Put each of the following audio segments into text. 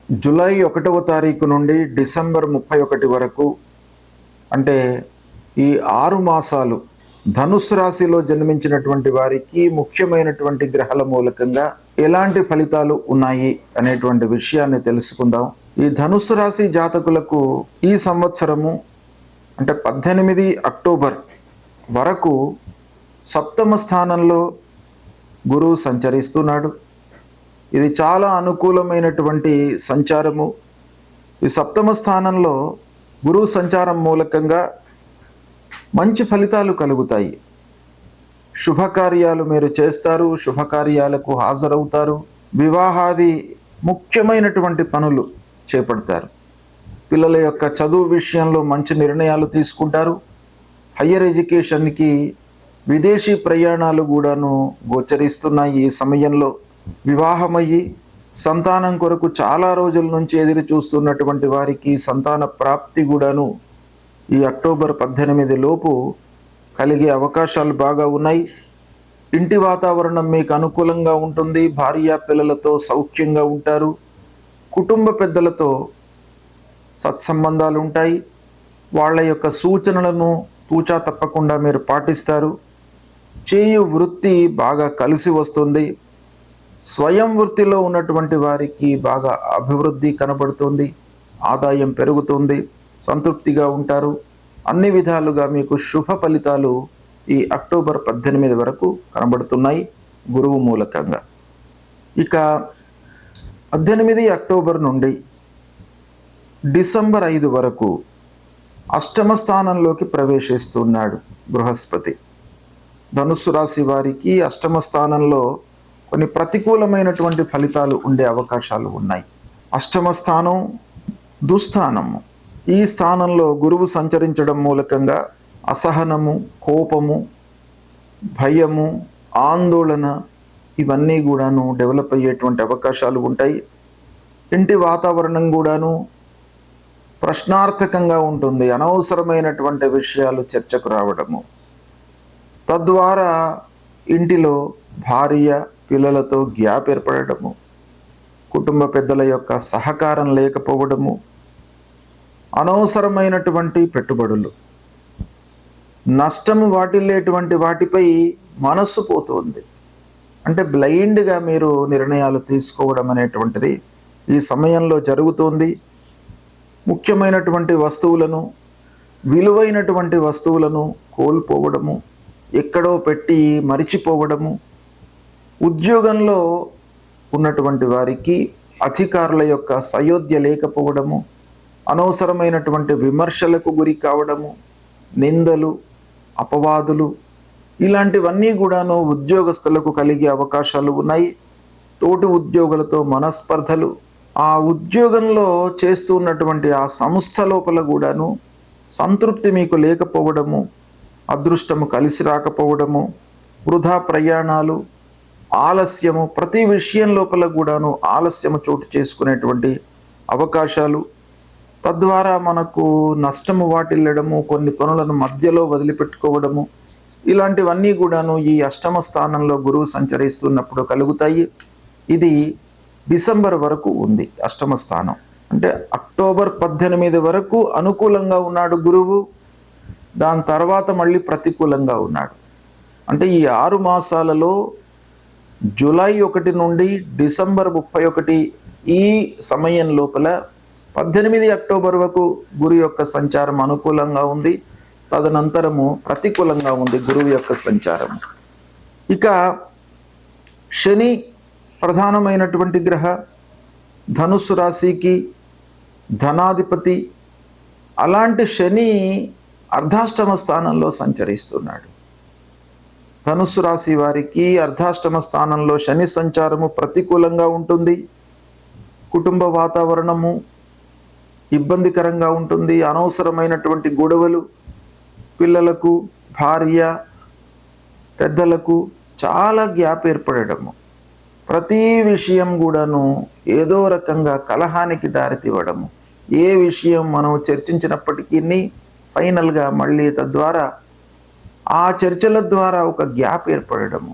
July 1వ తారీఖు నుండి డిసెంబర్ 31 వరకు, అంటే ఈ 6 మాసాలు ధనుస్సు రాశిలో జన్మించినటువంటి వారికి ముఖ్యమైనటువంటి గ్రహాల మూలకంగా ఎలాంటి ఫలితాలు ఉన్నాయి అనేటువంటి విషయాన్ని తెలుసుకుందాం. ఈ ధనుస్సు రాశి జాతకులకు ఈ సంవత్సరము అంటే 18 అక్టోబర్ వరకు సప్తమ స్థానంలో గురువు సంచరిస్తున్నాడు. ఇది చాలా అనుకూలమైనటువంటి సంచారము. ఈ సప్తమ స్థానంలో గురువు సంచారం మూలకంగా మంచి ఫలితాలు కలుగుతాయి. శుభకార్యాలు మీరు చేస్తారు, శుభకార్యాలకు హాజరవుతారు, వివాహాది ముఖ్యమైనటువంటి పనులు చేపడతారు. పిల్లల యొక్క చదువు విషయంలో మంచి నిర్ణయాలు తీసుకుంటారు. హయ్యర్ ఎడ్యుకేషన్కి విదేశీ ప్రయాణాలు కూడాను గోచరిస్తున్నాయి. ఈ సమయంలో వివాహమయ్యి సంతానం కొరకు చాలా రోజుల నుంచి ఎదురు చూస్తున్నటువంటి వారికి సంతాన ప్రాప్తి కూడాను ఈ అక్టోబర్ 18 లోపు కలిగే అవకాశాలు బాగా ఉన్నాయి. ఇంటి వాతావరణం మీకు అనుకూలంగా ఉంటుంది. భార్య పిల్లలతో సౌఖ్యంగా ఉంటారు. కుటుంబ పెద్దలతో సత్సంబంధాలు ఉంటాయి. వాళ్ళ యొక్క సూచనలను తూచా తప్పకుండా మీరు పాటిస్తారు. చేయు వృత్తి బాగా కలిసి వస్తుంది. స్వయం వృత్తిలో ఉన్నటువంటి వారికి బాగా అభివృద్ధి కనబడుతుంది. ఆదాయం పెరుగుతుంది. సంతృప్తిగా ఉంటారు. అన్ని విధాలుగా మీకు శుభ ఫలితాలు ఈ అక్టోబర్ 18 వరకు కనబడుతున్నాయి గురువు మూలకంగా. ఇక 18 అక్టోబర్ నుండి డిసెంబర్ 5 వరకు అష్టమ స్థానంలోకి ప్రవేశిస్తున్నాడు బృహస్పతి. ధనుస్సు రాశి వారికి అష్టమ స్థానంలో కొన్ని ప్రతికూలమైనటువంటి ఫలితాలు ఉండే అవకాశాలు ఉన్నాయి. అష్టమ స్థానం దుస్థానము. ఈ స్థానంలో గురువు సంచరించడం మూలకంగా అసహనము, కోపము, భయము, ఆందోళన ఇవన్నీ కూడాను డెవలప్ అయ్యేటువంటి అవకాశాలు ఉంటాయి. ఇంటి వాతావరణం కూడాను ప్రశ్నార్థకంగా ఉంటుంది. అనవసరమైనటువంటి విషయాలు చర్చకు రావడము, తద్వారా ఇంటిలో భార్య పిల్లలతో గ్యాప్ ఏర్పడము, కుటుంబ పెద్దల యొక్క సహకారం లేకపోవడము, అనవసరమైనటువంటి పెట్టుబడులు, నష్టము వాటిల్లేటువంటి వాటిపై మనస్సు పోతుంది. అంటే బ్లైండ్గా మీరు నిర్ణయాలు తీసుకోవడం అనేటువంటిది ఈ సమయంలో జరుగుతుంది. ముఖ్యమైనటువంటి వస్తువులను, విలువైనటువంటి వస్తువులను కోల్పోవడము, ఎక్కడో పెట్టి మరిచిపోవడము, ఉద్యోగంలో ఉన్నటువంటి వారికి అధికారుల యొక్క సయోధ్య లేకపోవడము, అనవసరమైనటువంటి విమర్శలకు గురి కావడము, నిందలు, అపవాదులు ఇలాంటివన్నీ కూడాను ఉద్యోగస్తులకు కలిగే అవకాశాలు ఉన్నాయి. తోటి ఉద్యోగులతో మనస్పర్ధలు, ఆ ఉద్యోగంలో చేస్తున్నటువంటి ఆ సంస్థ లోపల కూడాను సంతృప్తి మీకు లేకపోవడము, అదృష్టము కలిసి రాకపోవడము, వృధా ప్రయాణాలు, ఆలస్యము, ప్రతి విషయం లోపల కూడాను ఆలస్యము చోటు చేసుకునేటువంటి అవకాశాలు, తద్వారా మనకు నష్టము వాటిల్లడము, కొన్ని పనులను మధ్యలో వదిలిపెట్టుకోవడము ఇలాంటివన్నీ కూడాను ఈ అష్టమ స్థానంలో గురువు సంచరిస్తున్నప్పుడు కలుగుతాయి. ఇది డిసెంబర్ వరకు ఉంది అష్టమ స్థానం. అంటే అక్టోబర్ 18 వరకు అనుకూలంగా ఉన్నాడు గురువు. దాని తర్వాత మళ్ళీ ప్రతికూలంగా ఉన్నాడు. అంటే ఈ 6 మాసాలలో జూలై 1 నుండి డిసెంబర్ 31 ఈ సమయం లోపల 18 అక్టోబర్ వరకు గురు యొక్క సంచారం అనుకూలంగా ఉంది. తదనంతరము ప్రతికూలంగా ఉంది గురువు యొక్క సంచారం. ఇక శని ప్రధానమైనటువంటి గ్రహ, ధనుస్సు రాశికి ధనాధిపతి. అలాంటి శని అర్ధాష్టమ స్థానంలో సంచరిస్తున్నాడు. ధనుస్సు రాశి వారికి అర్ధాష్టమ స్థానంలో శని సంచారము ప్రతికూలంగా ఉంటుంది. కుటుంబ వాతావరణము ఇబ్బందికరంగా ఉంటుంది. అనవసరమైనటువంటి గొడవలు, పిల్లలకు, భార్య, పెద్దలకు చాలా గ్యాప్ ఏర్పడము, ప్రతి విషయం కూడాను ఏదో రకంగా కలహానికి దారితీవడము, ఏ విషయం మనం చర్చించినప్పటికీ ఫైనల్గా మళ్ళీ తద్వారా ఆ చర్చల ద్వారా ఒక గ్యాప్ ఏర్పడము,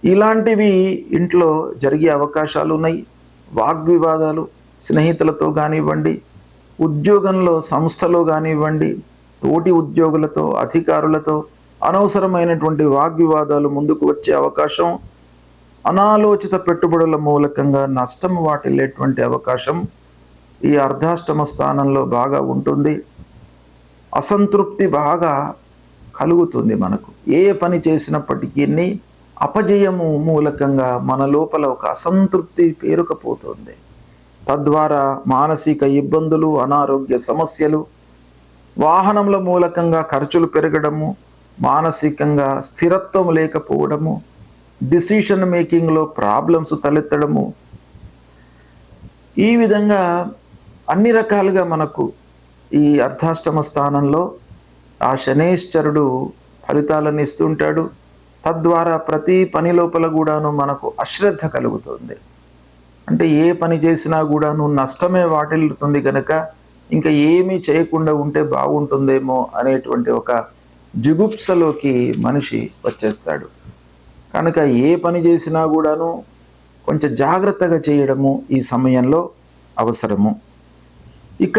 ఇలాంటివి ఇంట్లో జరిగే అవకాశాలు ఉన్నాయి. వాగ్వివాదాలు, స్నేహితులతో కానివ్వండి, ఉద్యోగంలో సంస్థలో కానివ్వండి, తోటి ఉద్యోగులతో, అధికారులతో అనవసరమైనటువంటి వాగ్వివాదాలు ముందుకు వచ్చే అవకాశం, అనాలోచిత పెట్టుబడుల మూలకంగా నష్టం వాటిల్లేటువంటి అవకాశం ఈ అర్ధాష్టమ స్థానంలో బాగా ఉంటుంది. అసంతృప్తి బాగా కలుగుతుంది. మనకు ఏ పని చేసినప్పటికీ అపజయము మూలకంగా మన లోపల ఒక అసంతృప్తి పేరుకపోతుంది. తద్వారా మానసిక ఇబ్బందులు, అనారోగ్య సమస్యలు, వాహనముల మూలకంగా ఖర్చులు పెరగడము, మానసికంగా స్థిరత్వం లేకపోవడము, డిసిషన్ మేకింగ్లో ప్రాబ్లమ్స్ తలెత్తడము, ఈ విధంగా అన్ని రకాలుగా మనకు ఈ అర్ధాష్టమ స్థానంలో ఆ శనేశ్వరుడు ఫలితాలను ఇస్తుంటాడు. తద్వారా ప్రతి పని లోపల కూడాను మనకు అశ్రద్ధ కలుగుతుంది. అంటే ఏ పని చేసినా కూడాను నష్టమే వాటిల్లుతుంది కనుక ఇంకా ఏమీ చేయకుండా ఉంటే బాగుంటుందేమో అనేటువంటి ఒక జిగుప్సలోకి మనిషి వచ్చేస్తాడు. కనుక ఏ పని చేసినా కూడాను కొంచెం జాగ్రత్తగా చేయడము ఈ సమయంలో అవసరము. ఇక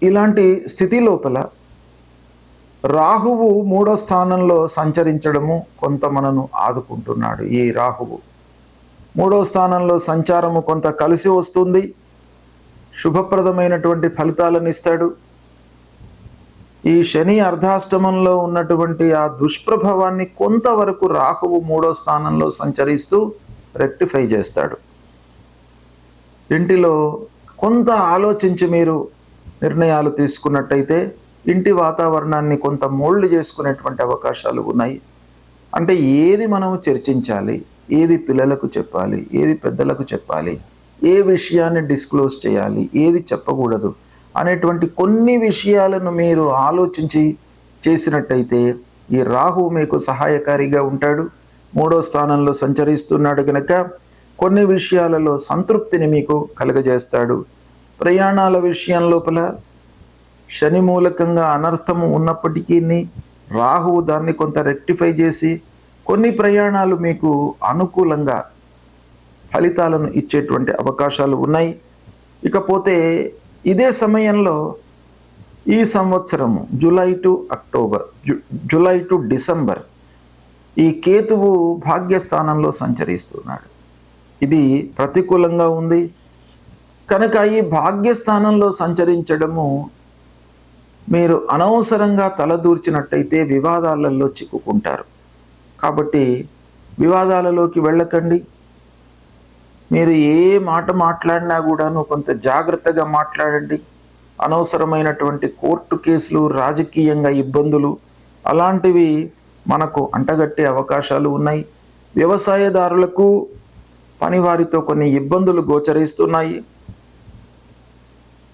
ఇలాంటి స్థితి లోపల రాహువు 3వ స్థానంలో సంచరించడము కొంత మనను ఆదుకుంటున్నాడు. ఈ రాహువు 3వ స్థానంలో సంచారము కొంత కలిసి వస్తుంది, శుభప్రదమైనటువంటి ఫలితాలను ఇస్తాడు. ఈ శని అర్ధాష్టమంలో ఉన్నటువంటి ఆ దుష్ప్రభావాన్ని కొంతవరకు రాహువు 3వ స్థానంలో సంచరిస్తూ రెక్టిఫై చేస్తాడు. ఇంటిలో కొంత ఆలోచించి మీరు నిర్ణయాలు తీసుకున్నట్టయితే ఇంటి వాతావరణాన్ని కొంత మోల్డ్ చేసుకునేటువంటి అవకాశాలు ఉన్నాయి. అంటే ఏది మనం చర్చించాలి, ఏది పిల్లలకు చెప్పాలి, ఏది పెద్దలకు చెప్పాలి, ఏ విషయాన్ని డిస్క్లోజ్ చేయాలి, ఏది చెప్పకూడదు అనేటువంటి కొన్ని విషయాలను మీరు ఆలోచించి చేసినట్టయితే ఈ రాహువు మీకు సహాయకారిగా ఉంటాడు. 3వ స్థానంలో సంచరిస్తున్నాడు కనుక కొన్ని విషయాలలో సంతృప్తిని మీకు కలుగజేస్తాడు. ప్రయాణాల విషయం లోపల శని మూలకంగా అనర్థము ఉన్నప్పటికీ రాహువు దాన్ని కొంత రెక్టిఫై చేసి కొన్ని ప్రయాణాలు మీకు అనుకూలంగా ఫలితాలను ఇచ్చేటువంటి అవకాశాలు ఉన్నాయి. ఇకపోతే ఇదే సమయంలో ఈ సంవత్సరము జూలై టు డిసెంబర్ ఈ కేతువు భాగ్యస్థానంలో సంచరిస్తున్నాడు. ఇది ప్రతికూలంగా ఉంది కనుక ఈ భాగ్యస్థానంలో సంచరించడము మీరు అనవసరంగా తలదూర్చినట్టయితే వివాదాలలో చిక్కుకుంటారు. కాబట్టి వివాదాలలోకి వెళ్ళకండి. మీరు ఏ మాట మాట్లాడినా కూడాను కొంత జాగ్రత్తగా మాట్లాడండి. అనవసరమైనటువంటి కోర్టు కేసులు, రాజకీయంగా ఇబ్బందులు అలాంటివి మనకు అంటగట్టే అవకాశాలు ఉన్నాయి. వ్యవసాయదారులకు, పనివారితో కొన్ని ఇబ్బందులు గోచరిస్తున్నాయి.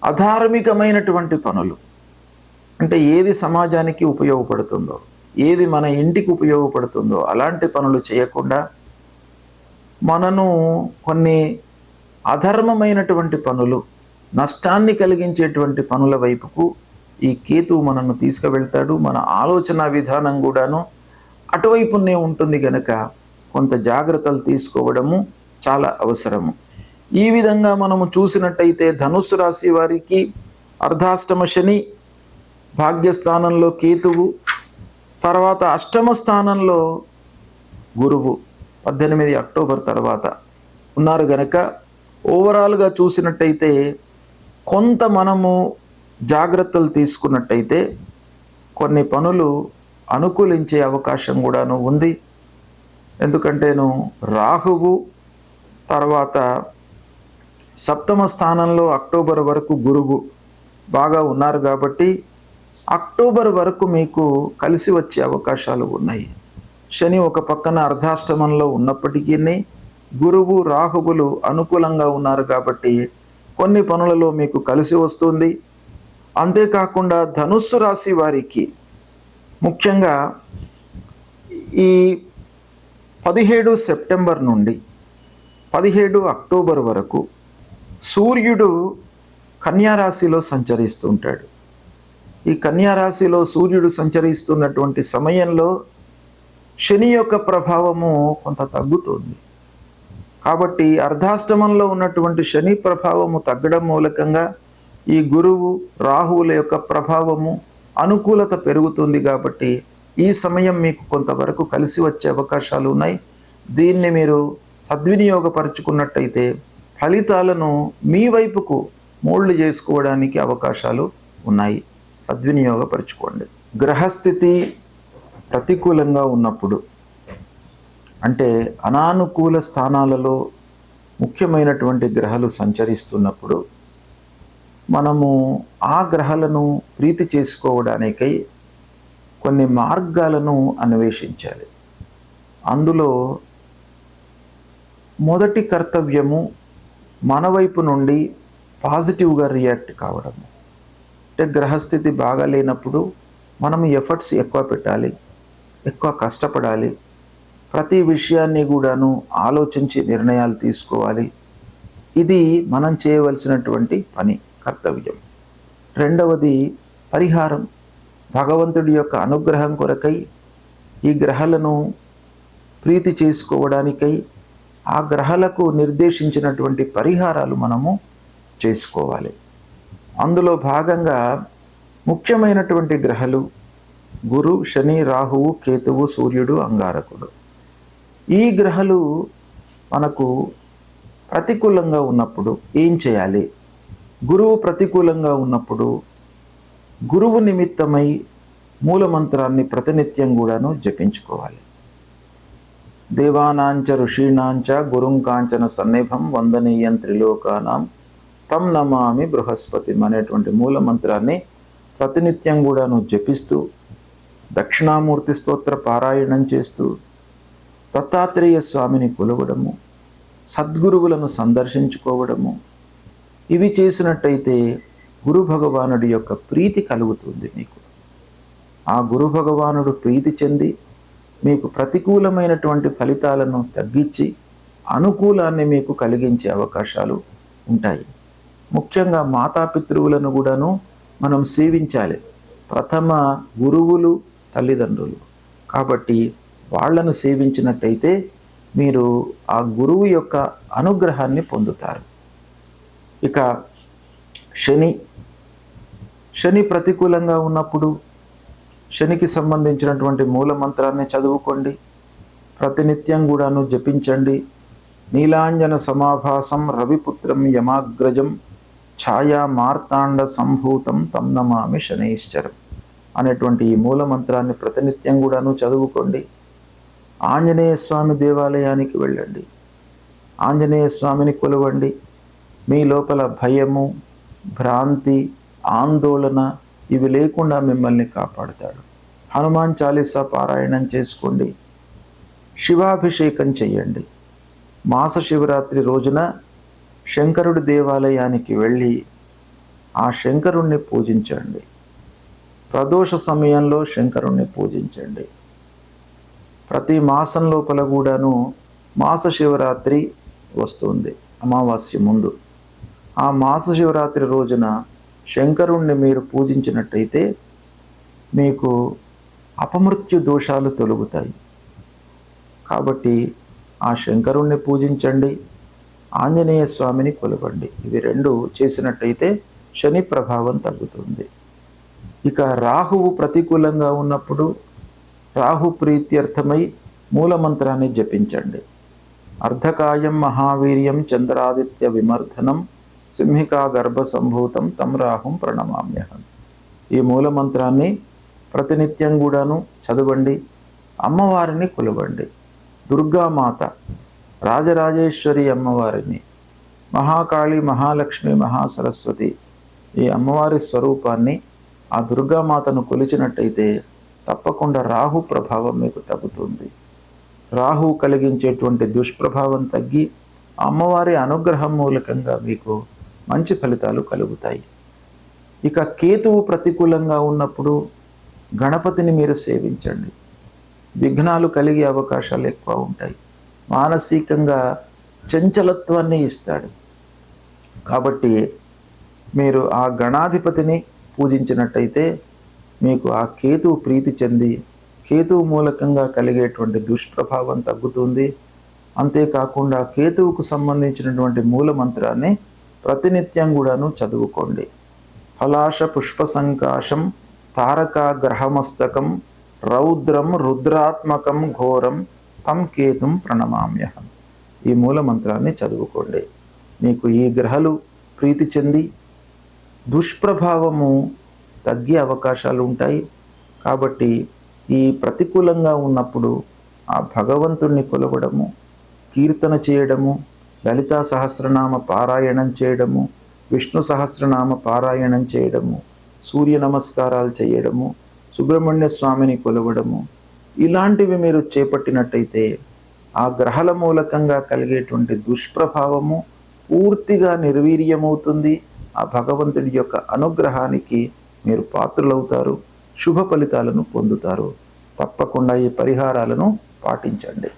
అధార్మికమైనటువంటి పనులు అంటే ఏది సమాజానికి ఉపయోగపడుతుందో, ఏది మన ఇంటికి ఉపయోగపడుతుందో అలాంటి పనులు చేయకుండా మనను కొన్ని అధర్మమైనటువంటి పనులు, నష్టాన్ని కలిగించేటువంటి పనుల వైపుకు ఈ కేతువు మనను తీసుకువెళ్తాడు. మన ఆలోచన విధానం కూడాను అటువైపునే ఉంటుంది కనుక కొంత జాగ్రత్తలు తీసుకోవడము చాలా అవసరము. ఈ విధంగా మనము చూసినట్టయితే ధనుస్సు రాశి వారికి అర్ధాష్టమ శని, భాగ్యస్థానంలో కేతువు, తర్వాత అష్టమ స్థానంలో గురువు 18 అక్టోబర్ తర్వాత ఉన్నారు గనక ఓవరాల్గా చూసినట్టయితే కొంత మనము జాగ్రత్తలు తీసుకున్నట్టయితే కొన్ని పనులు అనుకూలించే అవకాశం కూడాను ఉంది. ఎందుకంటేను రాహువు తర్వాత 7వ స్థానంలో అక్టోబర్ వరకు గురువు బాగా ఉన్నారు కాబట్టి అక్టోబర్ వరకు మీకు కలిసి వచ్చే అవకాశాలు ఉన్నాయి. శని ఒక పక్కన అర్ధాష్టమంలో ఉన్నప్పటికీ గురువు, రాహువులు అనుకూలంగా ఉన్నారు కాబట్టి కొన్ని పనులలో మీకు కలిసి వస్తుంది. అంతేకాకుండా ధనుస్సు రాశి వారికి ముఖ్యంగా ఈ 17 సెప్టెంబర్ నుండి 17 అక్టోబర్ వరకు సూర్యుడు కన్యారాశిలో సంచరిస్తుంటాడు. ఈ కన్యారాశిలో సూర్యుడు సంచరిస్తున్నటువంటి సమయంలో శని యొక్క ప్రభావము కొంత తగ్గుతుంది. కాబట్టి అర్ధాష్టమంలో ఉన్నటువంటి శని ప్రభావము తగ్గడం మూలకంగా ఈ గురువు రాహువుల యొక్క ప్రభావము అనుకూలత పెరుగుతుంది. కాబట్టి ఈ సమయం మీకు కొంతవరకు కలిసి వచ్చే అవకాశాలు ఉన్నాయి. దీన్ని మీరు సద్వినియోగపరుచుకున్నట్టయితే ఫలితాలను మీ వైపుకు మోల్డ్ చేసుకోవడానికి అవకాశాలు ఉన్నాయి. సద్వినియోగపరుచుకోండి. గ్రహస్థితి ప్రతికూలంగా ఉన్నప్పుడు, అంటే అనానుకూల స్థానాలలో ముఖ్యమైనటువంటి గ్రహాలు సంచరిస్తున్నప్పుడు మనము ఆ గ్రహాలను ప్రీతి చేసుకోవడానికై కొన్ని మార్గాలను అన్వేషించాలి. అందులో మొదటి కర్తవ్యము మన వైపు నుండి పాజిటివ్గా రియాక్ట్ కావడము. అంటే గ్రహస్థితి బాగా లేనప్పుడు మనం ఎఫర్ట్స్ ఎక్కువ పెట్టాలి, ఎక్కువ కష్టపడాలి, ప్రతి విషయాన్ని కూడాను ఆలోచించి నిర్ణయాలు తీసుకోవాలి. ఇది మనం చేయవలసినటువంటి పని, కర్తవ్యం. రెండవది పరిహారం. భగవంతుడి యొక్క అనుగ్రహం కొరకై ఈ గ్రహాలను ప్రీతి చేసుకోవడానికై ఆ గ్రహాలకు నిర్దేశించినటువంటి పరిహారాలు మనము చేసుకోవాలి. అందులో భాగంగా ముఖ్యమైనటువంటి గ్రహాలు గురు, శని, రాహువు, కేతువు, సూర్యుడు, అంగారకుడు. ఈ గ్రహాలు మనకు ప్రతికూలంగా ఉన్నప్పుడు ఏం చేయాలి? గురువు ప్రతికూలంగా ఉన్నప్పుడు గురువు నిమిత్తమై మూలమంత్రాన్ని ప్రతినిత్యం కూడాను జపించుకోవాలి. దేవానాంచ ఋషీణాంచ గురుం కాంచన సన్నిభం వందనీయం త్రిలోకానాం తం నమామి బృహస్పతి అనేటువంటి మూలమంత్రాన్ని ప్రతినిత్యం కూడాను జపిస్తూ, దక్షిణామూర్తి స్తోత్ర పారాయణం చేస్తూ, దత్తాత్రేయ స్వామిని కొలవడము, సద్గురువులను సందర్శించుకోవడము, ఇవి చేసినట్టయితే గురు భగవానుడి యొక్క ప్రీతి కలుగుతుంది మీకు. ఆ గురు భగవానుడు ప్రీతి చెంది మీకు ప్రతికూలమైనటువంటి ఫలితాలను తగ్గించి అనుకూలాన్ని మీకు కలిగించే అవకాశాలు ఉంటాయి. ముఖ్యంగా మాతాపితృవులను కూడాను మనం సేవించాలి. ప్రథమ గురువులు తల్లిదండ్రులు కాబట్టి వాళ్లను సేవించినట్టయితే మీరు ఆ గురువు యొక్క అనుగ్రహాన్ని పొందుతారు. ఇక శని ప్రతికూలంగా ఉన్నప్పుడు శనికి సంబంధించినటువంటి మూలమంత్రాన్ని చదువుకోండి, ప్రతినిత్యం కూడాను జపించండి. నీలాంజన సమాభాసం రవిపుత్రం యమాగ్రజం ఛాయా మార్తాండ సంభూతం తం నమామి శనైశ్చరం అనేటువంటి ఈ మూలమంత్రాన్ని ప్రతినిత్యం కూడాను చదువుకోండి. ఆంజనేయ స్వామి దేవాలయానికి వెళ్ళండి, ఆంజనేయ స్వామిని కొలవండి. మీ లోపల భయము, భ్రాంతి, ఆందోళన ఇవి లేకుండా మిమ్మల్ని కాపాడుతాడు. హనుమాన్ చాలీసా పారాయణం చేసుకోండి, శివాభిషేకం చెయ్యండి. మాస శివరాత్రి రోజున శంకరుడి దేవాలయానికి వెళ్ళి ఆ శంకరుణ్ణి పూజించండి. ప్రదోష సమయంలో శంకరుణ్ణి పూజించండి. ప్రతి మాసం లోపల కూడాను మాస శివరాత్రి వస్తుంది, అమావాస్య ముందు. ఆ మాస శివరాత్రి రోజున శంకరుణ్ణి మీరు పూజించినట్టయితే మీకు అపమృత్యు దోషాలు తొలగుతాయి. కాబట్టి ఆ శంకరుణ్ణి పూజించండి, ఆంజనేయ స్వామిని కొలవండి. ఇవి రెండు చేసినట్టయితే శని ప్రభావం తగ్గుతుంది. ఇక రాహువు ప్రతికూలంగా ఉన్నప్పుడు రాహు ప్రీత్యర్థమై మూలమంత్రాన్ని జపించండి. అర్ధకాయం మహావీర్యం చంద్రాదిత్య విమర్ధనం సింహికా గర్భ సంభూతం తం రాహుం ప్రణమామ్యహం. ఈ మూలమంత్రాన్ని ప్రతినిత్యం కూడాను చదవండి. అమ్మవారిని కొలవండి. దుర్గామాత, రాజరాజేశ్వరి అమ్మవారిని, మహాకాళి, మహాలక్ష్మి, మహాసరస్వతి ఈ అమ్మవారి స్వరూపాన్ని, ఆ దుర్గామాతను కొలిచినట్టయితే తప్పకుండా రాహు ప్రభావం మీకు తగ్గుతుంది. రాహు కలిగించేటువంటి దుష్ప్రభావం తగ్గి అమ్మవారి అనుగ్రహం మూలకంగా మీకు మంచి ఫలితాలు కలుగుతాయి. ఇక కేతువు ప్రతికూలంగా ఉన్నప్పుడు గణపతిని మీరు సేవించండి. విఘ్నాలు కలిగే అవకాశాలు ఎక్కువ ఉంటాయి. మానసికంగా చంచలత్వాన్ని ఇస్తాడు. కాబట్టి మీరు ఆ గణాధిపతిని పూజించినట్టయితే మీకు ఆ కేతువు ప్రీతి చెంది కేతువు మూలకంగా కలిగేటువంటి దుష్ప్రభావం తగ్గుతుంది. అంతేకాకుండా కేతువుకు సంబంధించినటువంటి మూల మంత్రాన్ని ప్రతినిత్యం కూడాను చదువుకోండి. ఫలాశ పుష్ప సంకాశం తారకా గ్రహమస్తకం రౌద్రం రుద్రాత్మకం ఘోరం తం కేతుం ప్రణమామ్యహం. ఈ మూల మంత్రాన్ని చదువుకోండి. మీకు ఈ గ్రహాలు ప్రీతి చెంది దుష్ప్రభావము తగ్గే అవకాశాలు ఉంటాయి. కాబట్టి ఈ ప్రతికూలంగా ఉన్నప్పుడు ఆ భగవంతుణ్ణి కొలవడము, కీర్తన చేయడము, లలితా సహస్రనామ పారాయణం చేయడము, విష్ణు సహస్రనామ పారాయణం చేయడము, సూర్య నమస్కారాలు చేయడము, సుబ్రహ్మణ్య స్వామిని కొలవడము, ఇలాంటివి మీరు చేపట్టినట్టయితే ఆ గ్రహాల మూలకంగా కలిగేటువంటి దుష్ప్రభావము పూర్తిగా నిర్వీర్యమవుతుంది. ఆ భగవంతుడి యొక్క అనుగ్రహానికి మీరు పాత్రులవుతారు, శుభ ఫలితాలను పొందుతారు. తప్పకుండా ఈ పరిహారాలను పాటించండి.